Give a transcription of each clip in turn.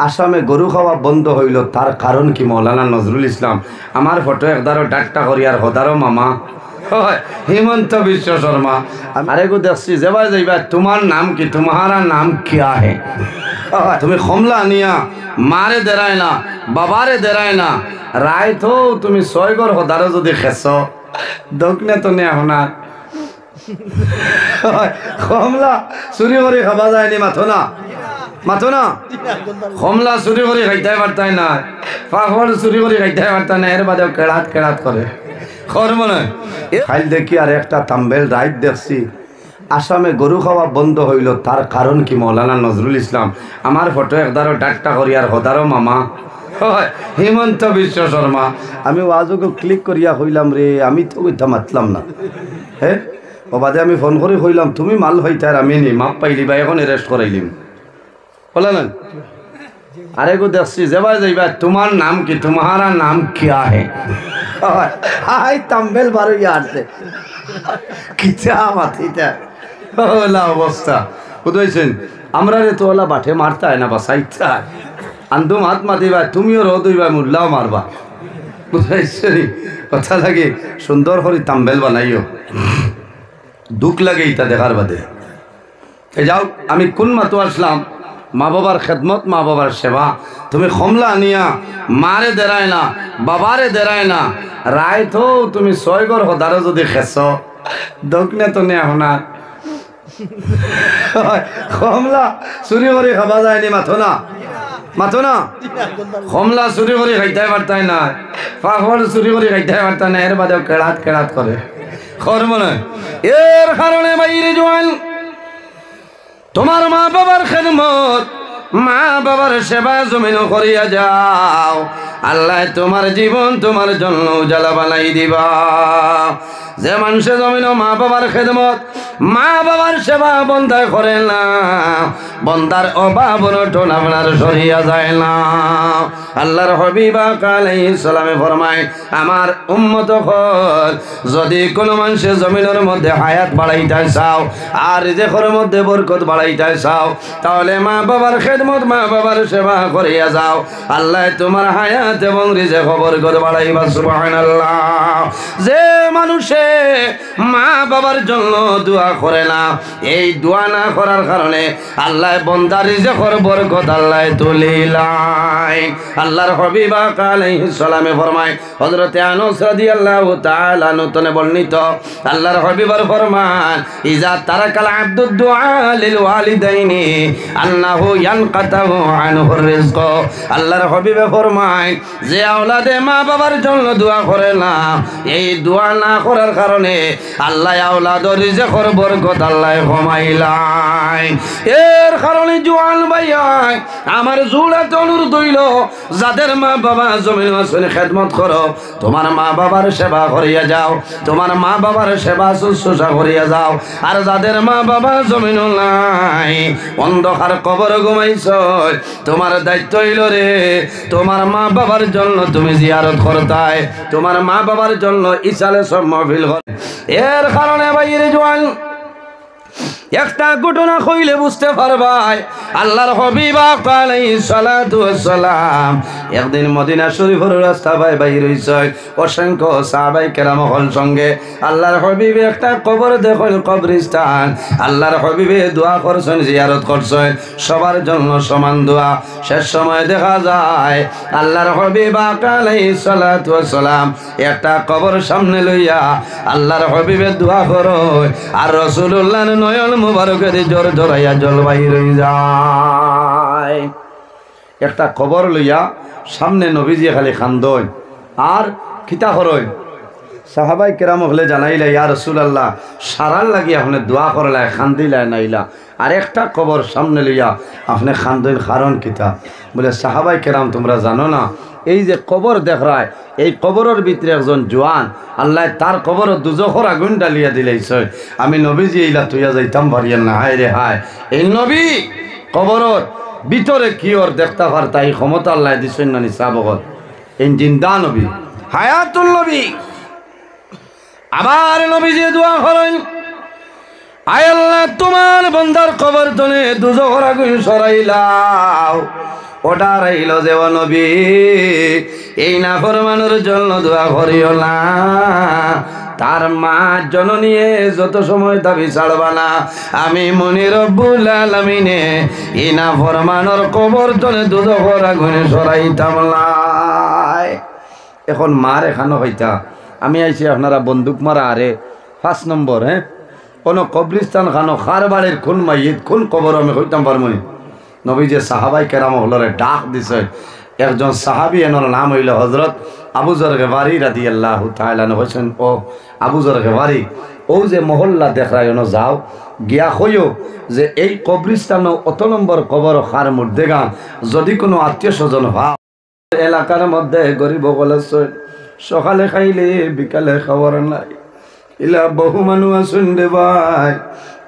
আসামে গরু খাওয়া বন্ধ হইল, তার কারণ কি? মৌলানা নজরুল ইসলাম আমার ফটো একদারও ডাক্তার করিয়ার হদারও মামা হয় হিমন্ত বিশ্ব শর্মা। আরেকু দেখছি যাবা যাইবা, তোমার নাম কি? তোমারা নাম কিয়া হে? তুমি কমলা নিয়া মারে দেরায় না, বাবারে দেরায় না, রায় তো তুমি ছয়গর হদারও যদি খেস দক্ষিণে তো নেই আপনার কমলা চুরি করে খাবা যায়নি, মাথো না মাথো না। কমলা চুরি করে খাইতে পারতাই না, পাখড় চুরি করে খাইতে পারতাই না, এর বাদেও কেড়াত কেড়াত করে কর্ম নয়। খাইল দেখি আর একটা তাম্বেল রাইট দেখছি, আসামে গরু খাওয়া বন্ধ হইল, তার কারণ কি? মৌলানা নজরুল ইসলাম আমার ফটো একদারও ডাক্তার করিয়ার হদারও মামা হয় হিমন্ত বিশ্ব শর্মা। আমি ওয়াজকে ক্লিক করিয়া হইলাম রে, আমি তো কইতা মাতলাম না। হ্যাঁ ও বাদে আমি ফোন করে হইলাম তুমি মাল হইতে আর আমি নি মাপ পাইলি বা এখন অ্যারেস্ট করাইলিম বলে না। আরেকু দেখছি যাবা যাইবা, তোমার নাম কি? তোমারা নাম কিয়া হে? হাই তাম্বেল বারো আসছে কিচা মাথিটা ওলা অবস্থা বুঝাইছেন। আমরা রে তো ওলা বাঠে মারতে হয় না বা সাইটটা আন্দুম হাত মাতিবা, তুমিও রোদ হইবা মুল্লাও মারবা, বুঝাইছেন কথা লাগে। সুন্দর করে তাম্বেল বানাইও, দুঃখ লাগে এটা দেখার বাদে। এ যাও আমি কোন মাতো আসলাম, মা বাবার খেদমত, মা বাবার সেবা। তুমি কমলা আনিয়া মারে দেরায় না, বাবারে দেরায় না, রায় তো তুমি ছয়গর হদারও যদি খেস দক্ষিণে তো নেই আপনার কমলা চুরি করে খাবা যায়নি, মাথো না মাথো না। কমলা চুরি করে খাইতে পারতাই না, পাখড় চুরি করে খাইতে পারতাই না, এর বাদেও কেড়াত কেড়াত করে কর্ম নয়। এর কারণে বাইরে জোয়ান তোমার মা বাবার খেদমত, মা বাবার সেবা জমিন করিয়া যাও, আল্লাহ তোমার জীবন তোমার জন্য উজালা বানাই দিবা। যে মানুষে জমিন মা বাবার খেদমত, মা বাবার সেবা বন্ধায় করে না, বন্দার অভাব অনটন আপনার সরিয়া যায় না। আল্লাহর হাবিব আলাইহিস সালামে ফরমায়, আমার উম্মত হল যদি কোনো মানুষের জমিনের মধ্যে হায়াত বাড়াইতে চাও আর রিজেকের মধ্যে বরকত বাড়াইতে চাও, তাহলে মা বাবার খেদমত, মা বাবার সেবা করিয়া যাও, আল্লাহ তোমার হায়াত এবং রিজেক বরকত বাড়াইবা। সুবহানাল্লাহ। যে মানুষে মা বাবার জন্য দোয়া করে না, এই দোয়া না করার কারণে আল্লাহ বন্দার রিজেকের বরকত আল্লাহ তুলিলাই। আল্লাহর হাবিব আলাইহিস সালামে ফরমায়, হযরত আনাস রাদিয়াল্লাহু তাআলা আনহু বর্ণিত, আল্লাহর হাবিবের ফরমান, ইজা তারাকাল আব্দুদ দুআ লিল ওয়ালিদাইনি আন্নাহু ইয়ানকাতাহু আনহু রিজক। আল্লাহর হাবিবে ফরমায়, যে আওলাদে মা বাবার জন্য দোয়া করে না, এই দোয়া না করার কারণে আল্লাহ আওলাদের রিজেকের বরকত আল্লাহ কমাইলাই। এর কারণে জোয়ান ভাইয়া আমার জোড়াতে অনুরোধ হইল, যাদের মা বাবা জমিন আসলে খেদমত করো, তোমার মা বাবার সেবা করিয়া যাও, তোমার মা বাবার সেবা শুশ্রূষা করিয়া যাও। আর যাদের মা বাবা জমিন নাই, অন্ধকার কবর ঘুমাইছ, তোমার দায়িত্ব হইল রে তোমার মা বাবার জন্য তুমি জিয়ারত করতাই, তোমার মা বাবার জন্য ইসালে সব মাহফিল করে। এর কারণে বাইরে জোয়ান একটা ঘটনা কইলে বুঝতে পারবাই। আল্লাহর হাবিব আলাইহিস সালাতু ওয়াস সালাম একদিন মদিনা শরীফের রাস্তা বাইর হইছে, অসংখ্য সাহাবায়ে কেরাম হল সঙ্গে। আল্লাহর হাবিব একটা কবর দেখল, কবরস্থান। আল্লাহর হাবিবে দোয়া করছেন, জিয়ারত করছেন, সবার জন্য সমান দোয়া। শেষ সময় দেখা যায় আল্লাহর হাবিব আলাইহিস সালাতু ওয়াস সালাম একটা কবর সামনে লইয়া আল্লাহর হাবিবে দোয়া করো, আর রাসূলুল্লাহর নয়ন মুবারকের জোর ধরাইয়া জল বাইর হয়ে যায়। একটা কবর লইয়া সামনে নবীজি খালি খান্দই আর খিতা করই। সাহাবাই কেরাম হলে জানাইলা, ইয়া রাসূলুল্লাহ সারার লাগি আপনি দোয়া করলা, খান্দিলা নাইলা, আর একটা কবর সামনে লইয়া আপনি খান্দইন, কারণ কিতা? বলে সাহাবাই কেরাম তোমরা জানো না, এই যে কবর দেখরায়, এই কবরের ভিতরে একজন জোয়ান আল্লাহ তার কবর দুজখর আগুন ডালিয়া দিলাইছে। আমি নবীজি এইলা তুইয়া যাইতাম পারিয়েন না। হায় রে হায়, এই নবী কবরের ভিতরে কি ওর দেখতে পারতা, এই ক্ষমতা আল্লাহ দিছেন না নিসাবগত। এই জিন্দা নবী, হায়াতুল নবী। আবার নবীজি দোয়া করেন, আয় আল্লাহ তোমার বান্দার কবর তলে দুজখর আগুন সরাইলাও। ওটা রইল যে ও নবী এই নাফরমানের জন্য দোয়া করিও না, তার মা জননীয়ে যত সময় দাবি ছাড়বা না, আমি মনি রব্বুল আলামিনে এই নাফরমানের কবর তলে দুদকের আগুনে সরাইতাম না। এখন মার এখানো হইতা আমি আইছি আপনারা বন্দুক মারা আরে 5 নম্বর কোনো কবরিস্তান খানো খার বাড়ির কোন মাইয়িত কোন কবর আমি হইতাম পারমনি। নবী যে সাহাবাই কেরাম হলরে ডাক দিছে, একজন সাহাবি এনার নাম হইল হজরত আবু যর গফারি রাদিয়াল্লাহু তাআলা হোসেন। ও আবু যর গফারি ও যে মহল্লা দেখায় যাও গিয়া হইও যে এই কবরিস্তান অত নম্বর কবর খার মধ্যে গান যদি কোনো আত্মীয় স্বজন ভাব এলাকার মধ্যে গরিব বলেছে সকালে খাইলে বিকালে খাবার নাই, ইলা বহু মানুষ আসুন রে ভাই,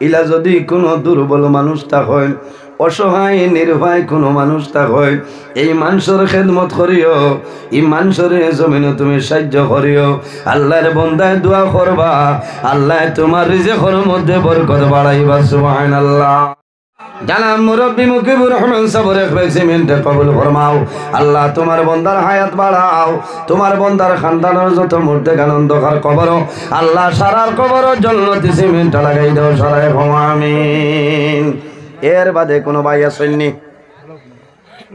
ইলা যদি কোনো দুর্বল মানুষ থাকেন অসহায় নির্ভয় কোনো মানুষ থাকেন এই মানুষের খেদমত করিও, এই মানুষের জমিনে তুমি সাহায্য করিও। আল্লাহর বান্দায় দোয়া করবা, আল্লাহ তোমার রিজিকের মধ্যে বরকত বাড়াইবা। সুবহানাল্লাহ। জানাব মুরব্বী মুকিবুর রহমান সাবর এক্সপেরিমেন্টে কবুল ফরমাও। আল্লাহ তোমার বন্দার হায়াত বাড়াও, তোমার বন্দার খানদানের যত মধ্যে অন্ধকার কবর আল্লাহ সারার কবর জান্নাতি সিমেন্ট লাগাই দাও সারায় আমিন। এর বাদে কোনো ভাই আসেননি?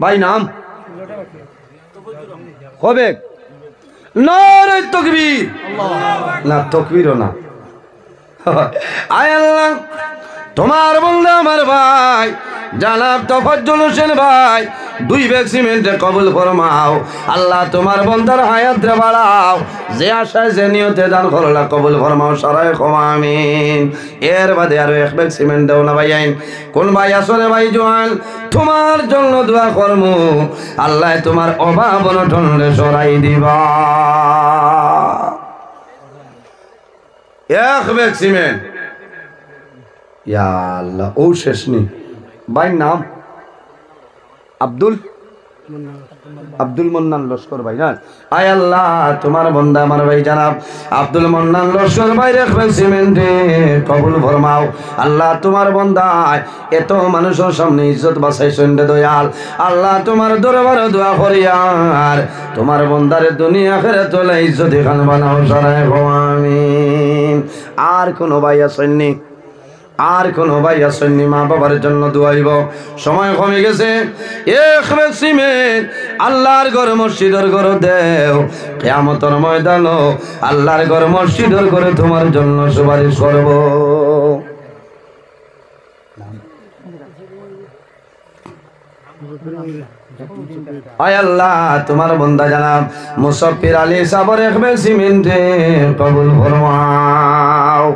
ভাই নাম হবে নারে তাকবীর, না তাকবীরও না। আয় আল্লাহ তোমার বন্ধু আমার ভাই জানাব তফাজ্জল হোসেন ভাই 2 ব্যাগ সিমেন্টে কবুল ফরমাও। আল্লাহ তোমার বন্দার হায়াত বাড়াও, যে আশায় যে নিয়তে দান করলা কবুল ফরমাও সারায় আমিন। এর বাদে আরো 1 ব্যাগ সিমেন্ট দাও না ভাই আইন। কোন ভাই আসলে ভাই জোয়ান তোমার জন্য দোয়া করমু, আল্লাহ তোমার অভাব অনটন সরাই দিবা। 1 ব্যাগ সিমেন্ট ইয়া আল্লাহ। ও শেষ নি ভাই নাম আব্দুল মন্নান লস্কর ভাই না? আয় আল্লাহ তোমার বন্দা আমার ভাই জানাব আব্দুল মন্নান লস্কর ভাই রেখবেন সিমেন্টে কবুল ফরমাও। আল্লাহ তোমার বন্দা এত মানুষের সামনে ইজ্জত বাঁচাইছেন রে দয়াল, আল্লাহ তোমার দরবারে দোয়া করি আর তোমার বন্দারে দুনিয়া আখিরাত তোলা ইজ্জত খান বানাও সারায় আমিন। আর কোনো ভাই আসেননি? আর কোন ভাই আসেননি? মা বাবার জন্য দোয়াইব, সময় কমে গেছে। আল্লাহর ঘর মসজিদের ঘর দেও, কিয়ামতের ময়দান আল্লাহর ঘর মসজিদের ঘরে তোমার জন্য সুপারিশ করব। আয় আল্লাহ তোমার বন্দা জানাব মুসাফির আলী সাবর একবে সিমেন্টে কবুল ফরমাও।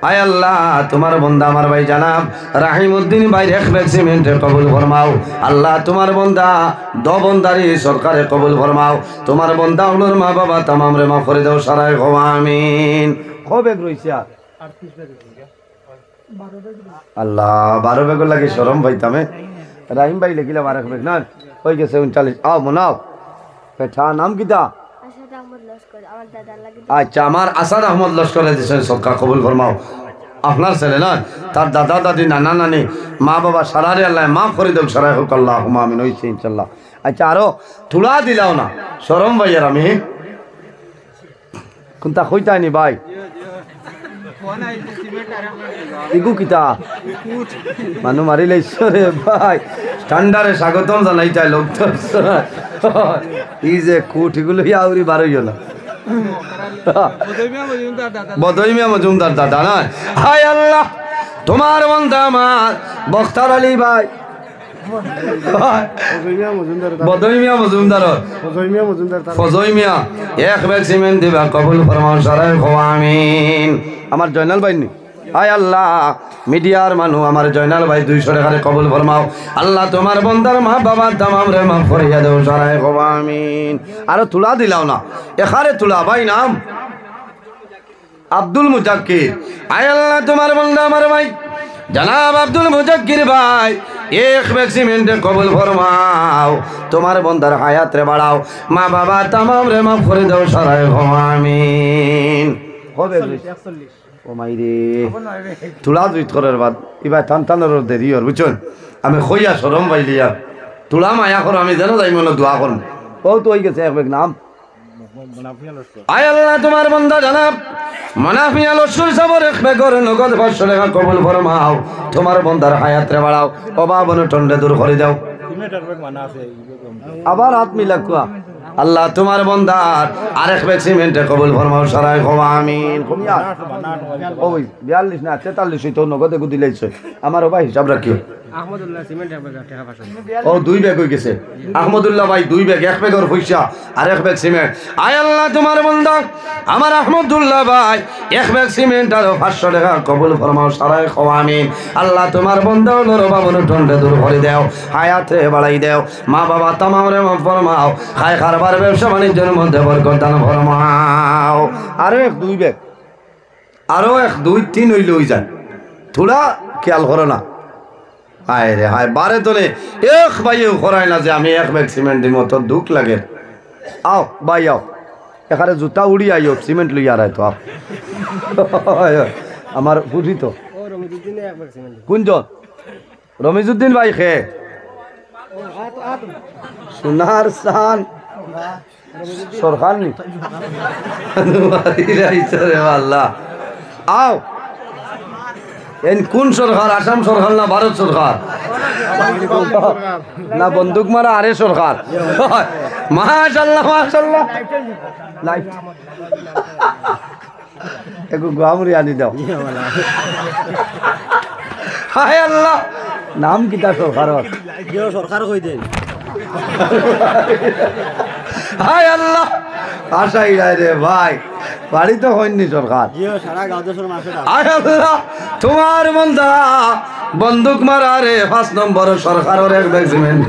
আয় আল্লাহ তোমার বন্দা আমার ভাই জানাব রাহিমউদ্দিন ভাই রেখবে সিমেন্টে কবুল ফরমাও। আল্লাহ তোমার বন্দা দবন্দারি সরকারে কবুল ফরমাও। তোমার বন্দা ওনার মা বাবা তামাম রে মাফ করে দাও সারায় আমিন। কবে রইছে আল্লাহ 12 বেগ লাগে শরম ভাইতামে রাহিম ভাই লেখিলা 12 বেগ না হয়ে গেছে 39। আও মনাও পেঠা নাম কিতা? আচ্ছা আমার আসাদ আহমদ লস্করে দিয়েছেন সবকা কবুল ফরমাও। আপনার ছেলে না তার দাদা দাদি নানা নানি মা বাবা সারারে আল্লাহ মাফ করে দেব সারাই হোক আল্লাহ আমিন হইছে ইনশাল্লাহ। আচ্ছা আরো তুলা দিলাও না শরম ভাইয়ার আমি কোনটা কইতানি ভাই ইগু কিতা মানু মারি লাইছো রে ভাই ঠান্ডারে স্বাগতম জানাইতাই লোক তো এই যে কুট এগুলো আউরি বার হইও না। বদইমিয়া মজুমদার দাদা না? হায় আল্লাহ তোমার বন্ধা আমার বখতার আলী ভাই বদইমিয়া মজুমদার ফজইমিয়া 1 ব্যাগ সিমেন্ট দিবা কবুল ফরমাও সারায় আমিন। আমার জয়নাল ভাই নি? আয় আল্লাহ মিডিয়ার মানুষ আমার জয়নাল ভাই 200 টাকারে কবুল ফরমাও। আল্লাহ তোমার বন্দার মা বাবা তামাম রে মাফ করিয়া দাও সারায় আমিন। আর তুলা দিলাও না এখারে তুলা ভাই নাম আব্দুল মুজাক্কির। আয় আল্লাহ তোমার বন্দা আমার ভাই জানাব আব্দুল মুজাক্কির ভাই 1 ব্যাগ সিমেন্টে কবুল ফরমাও। তোমার বন্দার হায়াত রে বাড়াও, মা বাবা তামাম রে মাফ করে দাও সারায় আমিন। হবে 41 ও মাইরে তুলা দুই করার বাদ এবার টান টানোর দেরি আর বুঝছেন। আমি খইয়া সরম পাইলিয়া তোলা মায়া করো আমি যেন যাই মনে দোয়া করুন ও তো হয়ে গেছে এক নাম আয় আল্লাহ তোমার বান্দা জানাব মানাফিয়া লস্কর সাবর একবে করে নগদ 500 টাকা কবুল ফরমাও তোমার বান্দার হায়াতে বাড়াও অভাব অনটনে দূর করে দাও আবার হাত মিলাকুয়া আল্লাহ তোমার বান্দার আরেক ব্যাগ সিমেন্টে কবুল ফরমাও সারাই খোয়া আমিন কমিয়া ওই 42 না 43 তো নগদে গুদি লাইছে আমার ভাই হিসাব রাখিও আহমদুল্লাহ সিমেন্ট এক ব্যাগ টাকা পাঁচশো ও 2 ব্যাগ হয়ে গেছে আহমদুল্লাহ ভাই 2 ব্যাগ এক ব্যাগের পয়সা আর এক ব্যাগ সিমেন্ট আয় আল্লাহ তোমার বান্দা আমার আহমদুল্লাহ ভাই এক ব্যাগ সিমেন্ট আর 500 টাকা কবুল ফরমাও সারাই খোয়া আমিন আল্লাহ তোমার বান্দা ওর বাবন টন্ডে দূর করে দাও হায়াতে বাড়াই দাও মা বাবা তামারে মাফ ফরমাও খায় খারবার ব্যবসা বাণিজ্যের মধ্যে বরকত দান ফরমাও আরো এক 2 ব্যাগ আরো এক 2 3 হইল হই যায় থোড়া খেয়াল করো না হায় রে হায় বারে তোলে এক ভাইও করায় না যে আমি এক ব্যাগ সিমেন্ট দিব তো দুঃখ লাগে আও ভাই আও এখানে জুতা উড়ি আইও সিমেন্ট লইয়া রায় তো আমার বুঝি তো কোনজন রমিজুদ্দিন ভাই খে সোনার সান সরকার নি আল্লাহ আও কোন সরকার আসাম সরকার না ভারত সরকার না বন্দুক মারা আরে সরকার মাশাআল্লাহ মাশাআল্লাহ লাইট একটু গামরি আনি দাও হায় আল্লাহ নাম কিতা সরকার সরকার কই দেন হায় আল্লাহ আশাই রে ভাই বাড়ি তো হয়নি সরকার আয় আল্লাহ তোমার মন্দা বন্দুক মারা রে 5 নম্বর সরকারের এক ব্যাগ সিমেন্ট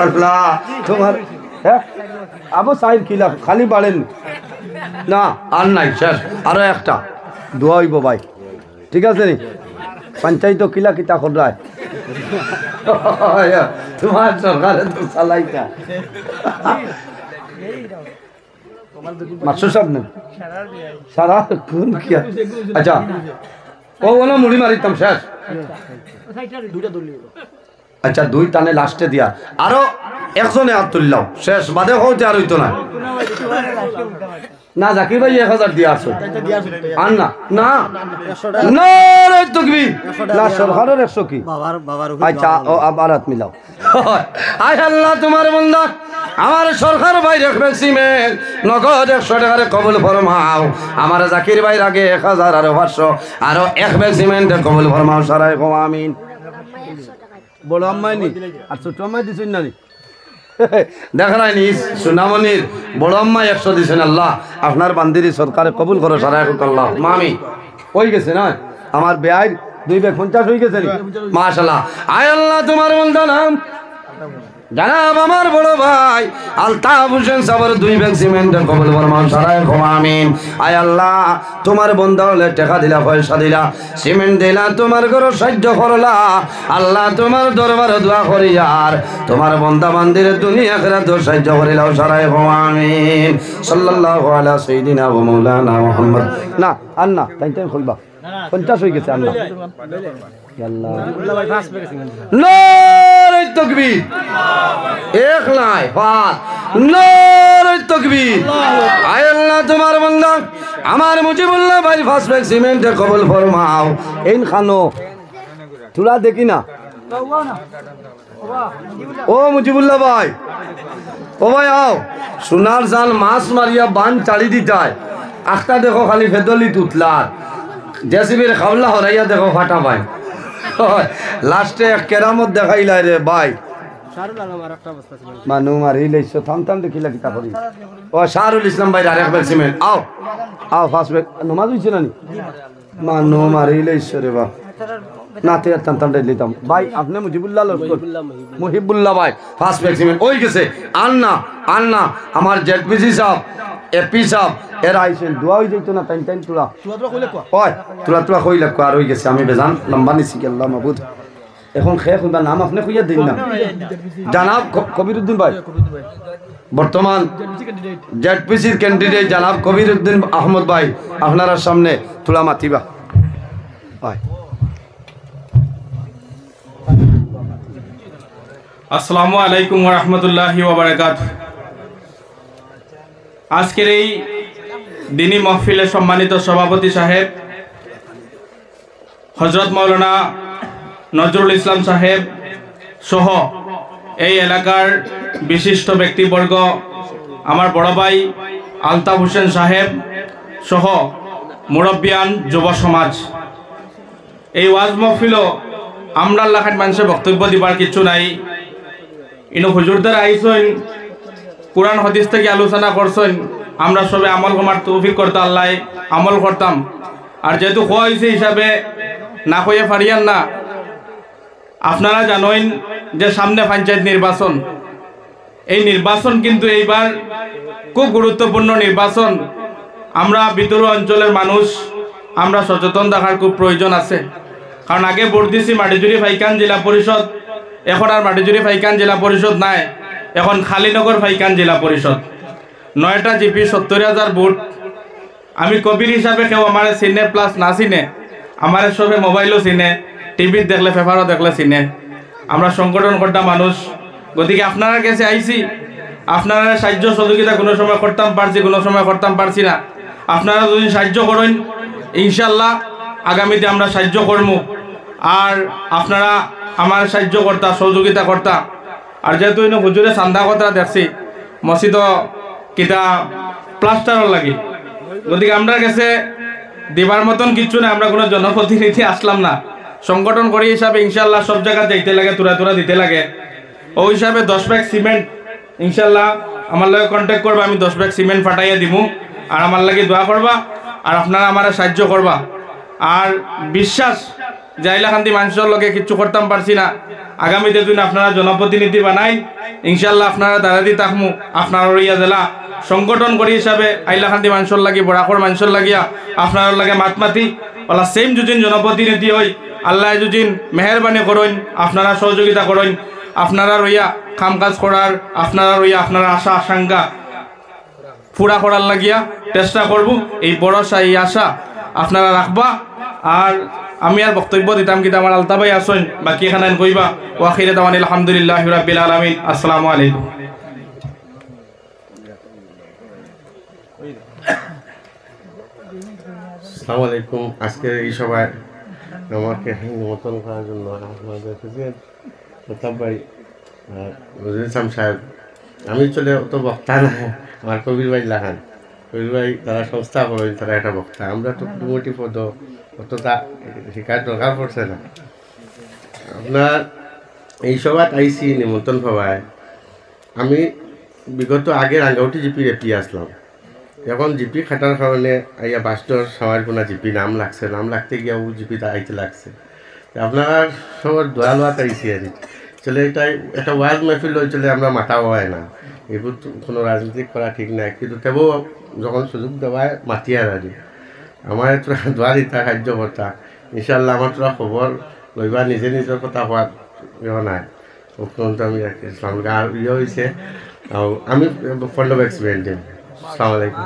আল্লাহ তোমার হ্যাঁ আবু সাহেব কিলা খালি বাড়েন না আর নাই শেষ আরো একটা দোয়া হইব ভাই ঠিক আছে নি পঞ্চায়েত কিলা কিতা খোলায় তোমার সরকারে তো চালাইতা মাস্টার সাহেব না সারা কোন কি আচ্ছা ও বলো মুড়ি মারিতাম শেষ আচ্ছা 2 টানে লাস্টে দিয়া আরো একজনে হাত তুললাম শেষ বাদে হইতে আর হইতো না না জাকির ভাই 1000 দিয়া আসো আর না না নারে তাকবীর না সরকারের 100 কি বাবার আচ্ছা ও আবার হাত মিলাও আয় আল্লাহ তোমার বান্দা আমার সরকার ভাই রাখবে সিমেন্ট নগদ 100 টাকারে কবুল ফরমাও আমার জাকির ভাই আগে 1000 আর 500 আর এক ব্যাগ সিমেন্ট কবুল ফরমাও সারাই কো আমিন বড় আম্মাই নি আর ছোট আম্মাই দিছেন না নি দেখা নাই নি সুনামনির বড় আম্মাই 100 দিছেন আল্লাহ আপনার বান্দিরি সরকারে কবুল করো সারাই কো আল্লাহ মামি হই গেছে না আমার বেআই 2 ব্যাগ 50 হই গেছে নি মাশাআল্লাহ আয় আল্লাহ তোমার বান্দা নাম জানাব আমার বড় ভাই আলতাফ হোসেন সাবর 2 ব্যাগ সিমেন্ট কবুল ফরমাও সারাই কো আমিন আয় আল্লাহ তোমার বান্দা হলে টাকা দিলা পয়সা দিলা সিমেন্ট দিলা তোমার ঘর সাহায্য করলা আল্লাহ তোমার দরবারে দোয়া করি আর তোমার বান্দা বান্দির দুনিয়া আখিরাত সাহায্য করিলাও সারাই কো আমিন সাল্লাল্লাহু আলা সাইয়্যিদিনা ওয়া মাওলানা মুহাম্মদ না আন্না তাই কইবা 50 হই গেছে আল্লাহ আল্লাহ নারে তাকবীর এক লাই পাঁচ নারে তাকবীর আয় আল্লাহ তোমার বান্দা আমার মুজিবুল্লাহ ভাই 5 ব্যাগ সিমেন্ট কবুল ফরমাও ইন খানো তুলা দেখি না ও মুজিবুল্লাহ ভাই ও ভাই আও সোনার জাল মাছ মারিয়া বান চালি দিতায় আখটা দেখো খালি ফেদলি তুতলার জেসিবির খাওলা হরাইয়া দেখো ফাটা ভাই লাস্টে এক কেরামত দেখাইলাই রে ভাই মানু মারি লইছো থাম থাম দেখিলা কিতা করি ও শাহরুল ইসলাম ভাই আরেক ব্যাগ সিমেন্ট আও আও ফার্স্ট ব্যাগ নমাজ হইছে না নি মানু মারি লইছো রে বা নাতে থাম থাম দিতাম ভাই আপনি মুজিবুল্লাহ লস্কর মুহিবুল্লাহ ভাই ফার্স্ট ব্যাগ সিমেন্ট ওই গেছে আন্না আমার জেডপিসি সাহেব এপি সাহেব এরা আইছেন দোয়া হই যাইতো না টাইম টাইম তুলা তুলা কইলে কো আর হই গেছে আমি বেজান লম্বা নিছি কি আল্লাহ মাবুদ এখন শেখ হইবা নাম আপনি কইয়া দিন না জানাব কবিরউদ্দিন ভাই বর্তমান জেডপিসির ক্যান্ডিডেট জানাব কবিরউদ্দিন আহমদ ভাই আপনার সামনে তুলা মাতিবা ভাই আসসালামু আলাইকুম ওয়া রাহমাতুল্লাহি ওয়া বারাকাতুহু। আজকের এই দিনী মাহফিলের সম্মানিত সভাপতি সাহেব হযরত মাওলানা নজরুল ইসলাম সাহেব সহ এই এলাকার বিশিষ্ট ব্যক্তিবর্গ, আমার বড় ভাই আলতাফ হোসেন সাহেব সহ মুরব্বিয়ান যুব সমাজ, এই ওয়াজ মাহফিলও আমরা লাখান মানুষের বক্তব্য দিবার কিছু নাই। ইনো হুজুরদের আইসইন, কোরআন হাদিস থেকে আলোচনা করছেন, আমরা সবে আমল করার তৌফিক করতে আল্লাহ আমল করতাম। আর যেহেতু খোয়া হয়েছে হিসাবে না হয়ে পারিয়ান না। আপনারা জানেন যে সামনে পঞ্চায়েত নির্বাচন, এই নির্বাচন কিন্তু এইবার খুব গুরুত্বপূর্ণ নির্বাচন। আমরা বিদুর অঞ্চলের মানুষ, আমরা সচেতন থাকার খুব প্রয়োজন আছে। কারণ আগে ভোট দিছি মাটিজুরি ফাইকান জেলা পরিষদ, এখন আর মাটিজুরি ফাইকান জেলা পরিষদ নাই, এখন খালিনগর ফাইকান জেলা পরিষদ। 9টা জিপি 70,000 ভোট। আমি কবির হিসাবে কেউ আমার চিনে প্লাস না চিনে, আমার সবে মোবাইলও চিনে, টিভিত দেখলে পেপারও দেখলে চিনে। আমরা সংগঠন কর্তা মানুষ, গতিকে আপনারা কাছে আইছি, আপনারা সাহায্য সহযোগিতা কোনো সময় করতাম পারছি, কোনো সময় করতাম পারছি না। আপনারা যদি সাহায্য করেন ইনশাল্লাহ আগামীতে আমরা সাহায্য করবো। আর আপনারা আমার সাহায্য করতা, সহযোগিতা করতা। আর যেহেতু হুজুরে চান্দা কথা দেখছি মসজিদ কিতা প্লাস্টারও লাগে, গতিকে আমরা কাছে দিবার মতন কিছু না। আমরা কোনো জনপ্রতিনিধি আসলাম না, সংগঠন করি হিসাবে ইনশাল্লাহ সব জায়গা দিতে লাগে, তুরা দিতে লাগে। ওই হিসাবে 10 ব্যাগ সিমেন্ট ইনশাল্লাহ আমার লগে কন্ট্যাক্ট করবা, আমি 10 ব্যাগ সিমেন্ট ফাটাইয়া দিব। আর আমার লাগে দোয়া করবা, আর আপনারা আমার সাহায্য করবা। আর বিশ্বাস জাইলাখান্তি মানুষের লগে কিচ্ছু করতাম পারছি না, আগামীতে যদি আপনারা জনপ্রতিনিধি বানাই ইনশাল্লাহ আপনারা দাঁড়াদি থাকমু। আপনার ইয়া জেলা সংগঠন করি হিসাবে আইলাখান্তি মানুষের লাগি, বড়াকর মানুষের লাগিয়া আপনার লাগে মাতমাতি ওলা সেম যুদিন জনপ্রতিনিধি হই, আল্লাহ যুদিন মেহরবানি করেন, আপনারা সহযোগিতা করেন, আপনারা রইয়া কাম কাজ করার, আপনারা রইয়া আপনারা আশা আশঙ্কা পুরা করার লাগিয়া চেষ্টা করব। এই ভরসা, এই আশা আপনারা রাখবা। আর আমি আর বক্তব্য দিতাম কিন্তু আমার আলতা ভাই আসেন, বাকি এখানে কইবা। ওয়াখিরে দাওয়ান আলহামদুলিল্লাহি রাব্বিল আলামিন। আসসালামু আলাইকুম। আসসালামু আলাইকুম। আজকে এই সভায় আমাকে নিমন্ত্রণ করার জন্য আমাদের প্রেসিডেন্ট প্রতাপ ভাই, নজরুল ইসলাম সাহেব, আমি চলে অত বক্তা না, আমার কবির ভাই লাহান, কবির ভাই তারা সংস্থা করেন, তারা একটা বক্তা। আমরা তো দুটি পদ অতটা শিকার দরকার পড়ছে না। আপনার এই সভায় আইসি নিমন্ত্রণ সভায় আমি বিগত আগে রাঙ্গাউটি জিপি রেপি আসলাম। এখন জিপি খাটার কারণে আইয়া বাস্টর সবার কোনো জিপি নাম লাগছে, নাম লাগতে গিয়েও জিপিটা আইতে লাগছে। আপনারা সবার দোয়া লোয়া আইসি আর চলে এটাই একটা ওয়াজ মেহফিল চলে আমরা মাথা হয় না, এগুলো কোনো রাজনীতি করা ঠিক নাই, কিন্তু তেও যখন সুযোগ দেওয়ায় মাতি আর আমার তোরা দোয়া দিতা সাহায্য করতা। ইনশাল্লাহ আমার তোরা খবর লইবা, নিজে নিজের কথা হওয়ার নাই মুখ্যমন্ত্রী আমি ইসলাম আর ইয়ে হয়েছে। আমি ফন্ড এক্সপিরিয়েন্স দিন। আসসালামু আলাইকুম।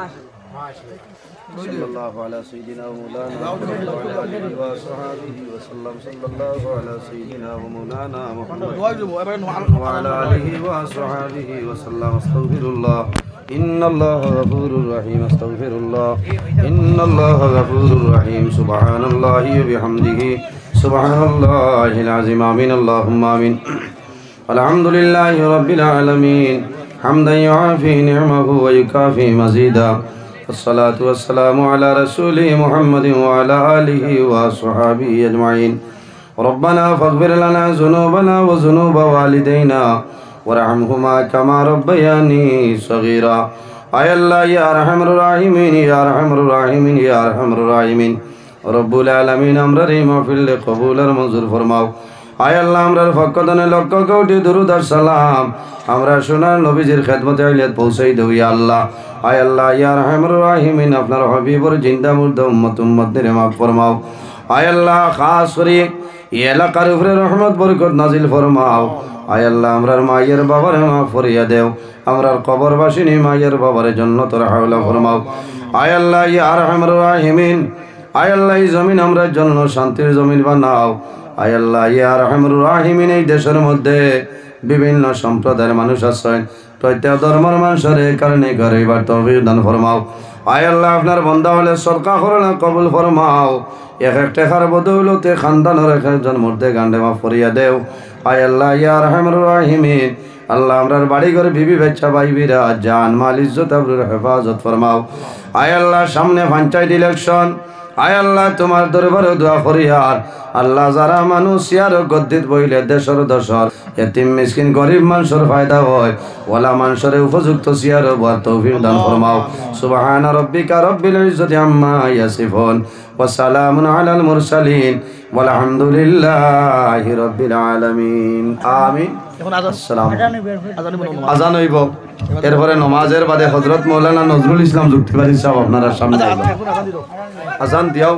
sallallahu ala sayyidina wa maulana Muhammad wa ala alihi wa sahbihi wa sallam. Sallallahu ala sayyidina wa maulana Muhammad wa ala alihi wa sahbihi wa sallam. Astaghfirullah, inna Allaha ghafurur rahim. Astaghfirullah, inna Allaha ghafurur rahim. Subhanallahi wa bihamdihi, subhanallahil azim. Amin. Allahumma amin. Alhamdulillahi rabbil alamin, hamdan yu'afi ni'amahu wa yukafi mazida. الصلاة والسلام على رسوله محمد وعلى آله وصحبه أجمعين. ربنا فاغفر لنا ذنوبنا وذنوب والدينا وارحمهما كما ربياني صغيرا. أي الله يا أرحم الراحمين، يا أرحم الراحمين، يا أرحم الراحمين। رب العالمين أمرري محفل قبول منظور فرماও। আয় আল্লাহ আমরার ফকদনে লক্ষ কোটি দুরূদ আর সালাম আমরা সোনার নবীজির খেদমতে আইলিয়াত পৌঁছাই দেও ইয়া আল্লাহ। আয় আল্লাহ ইয়া আরহামুর রাহিমিন, আপনার হাবিবর জিন্দা মুর্দা উম্মতদের মাফ ফরমাও। আয় আল্লাহ খাস করে এই এলাকার উপরে রহমত বরকত নাজিল ফরমাও। আয় আল্লাহ আমরার মায়ের বাবার মাফ ফরিয়া দেও, আমরার কবরবাসিনী মায়ের বাবার জান্নাতুল হাওলা ফরমাও। আয় আল্লাহ ইয়া আরহামুর রাহিমিন, আয় আল্লাহ এই জমিন আমরার জন্য শান্তির জমিন বানাও। আয় আল্লাহ ইয়া রাহমানুর রাহিমিন এই দেশের মধ্যে বিভিন্ন সম্প্রদায়ের মানুষ আছেন প্রত্যেক ধর্মের মানুষের কারণে ঘরে এবার তৌফিক দান ফরমাও আয় আল্লাহ আপনার বান্দা হলে সরকার করোনা কবুল ফরমাও এক এক টাকার বদৌলতে খানদানের এক একজন মধ্যে গান্ডে মাফ করিয়া দেও আয় আল্লাহ ইয়া রাহমানুর রাহিমিন আল্লাহ আমরার বাড়ি ঘরে বিবি বাচ্চা ভাইবিরা জান মাল ইজ্জত আবরুর হেফাজত ফরমাও আয় আল্লাহ সামনে পঞ্চায়েত ইলেকশন আয় আল্লাহ তোমার দরবারে দোয়া করি আর আল্লাহ যারা মানুষ ইয়ার গদ্দিত বইলে দেশর দশর এতিম মিসকিন গরিব মানুষের ফায়দা হয় ওলা মানুষের উপযুক্ত সিয়ার বার তৌফিক দান ফরমাও সুবহান রাব্বিকা রব্বিল ইজ্জতি আম্মা ইয়াসিফুন ওয়া সালামুন আলাল মুরসালিন ওয়ালহামদুলিল্লাহি রাব্বিল আলামিন আমিন আসসালামু আযান হইব এরপরে নামাজের বাদে হযরত মাওলানা নজরুল ইসলাম যুক্তিবাদী সাহেব আপনারা সামনে আইবেন আযান দিও